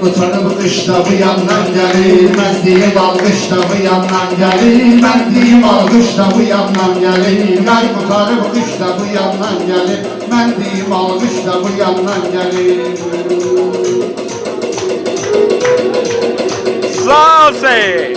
qurtarıb qışda bu yandan gəlir. Mən deyim alqış da bu yandan gəlir. Mən deyim alqış da bu yandan gəlir. Yay qurtarıb qışda bu yandan gəlir. Mən deyim alqış da bu yandan gəlir. Sağ ol Seyit.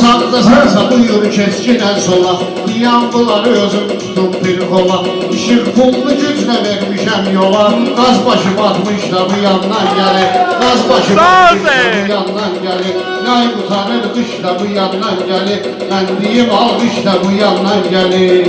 Sağda sarsa buyur keskinən sola. Diyan bunları özüm tutum bir kola. İşin pullu güclə vermişəm yola. Qaz başı batmış da bu yandan gəlir. Qaz başı batmış da bu yandan gəlir. Yay qurtarır qış da bu yandan gəlir. Mən deyim alqış da bu yandan gəlir.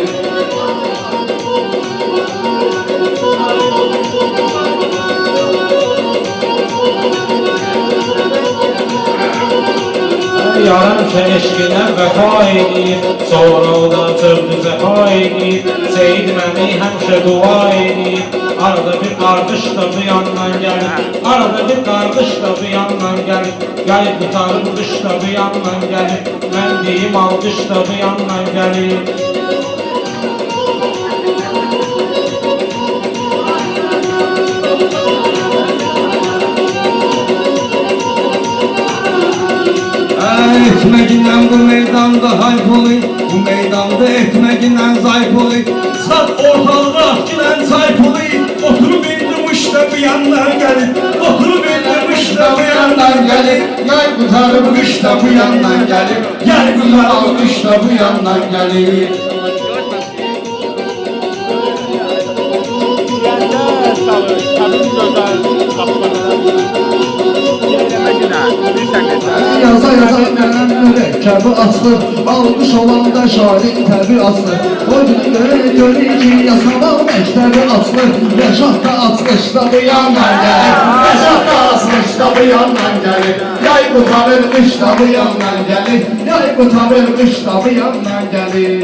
Yarımca eşkinə vəfa edib, sonra o da çöldü zəfa edib. Seyid məni həmişə dua edib. Arada bir qarqış da bu yandan gəlir. Arada bir qarqış da bu yandan gəlir. Yay qurtarıb qış da bu yandan gəlir. Mən deyim alqış da bu yandan gəlir. Etmeginden bu meydanda haypoli, bu meydanda etmeginden zaypoli. Sat ortalığı atkilen saypoli, oturup indirmiş de bu yandan gelir. Oturup indirmiş de bu yandan gelir. Yay qurtarıb qış da bu yandan gəlir. Yay qurtarıb qış da bu yandan gəlir. Yaza yaza gelen mürekkebi aslı, almış olan da şairin təbi aslı. O gün görür ki yasama mektebi aslı. Reşat da açmış da bu yandan gelir. Reşat da asmış da bu yandan gəlir. Yay qurtarır qış da bu yandan gəlir. Yay qurtarır qış da bu yandan gəlir.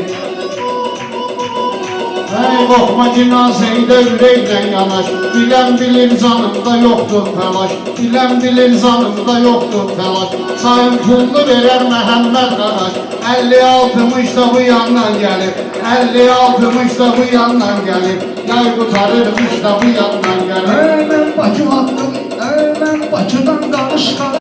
Ey qorxma cinazeydə ürəklə yanaş. Bilən bilir canımda yoxdur təlaş. Bilən bilir canımda yoxdur təlaş. Sayın pulunu verər Məhəmməd qaraş. 50-60 da bu yandan gəlir. 50-60 da bu yandan gəlir. Yay qurtarır qış da bu yandan gəlir. Mən Bakı haqqım, mən Bakıdan danışqan.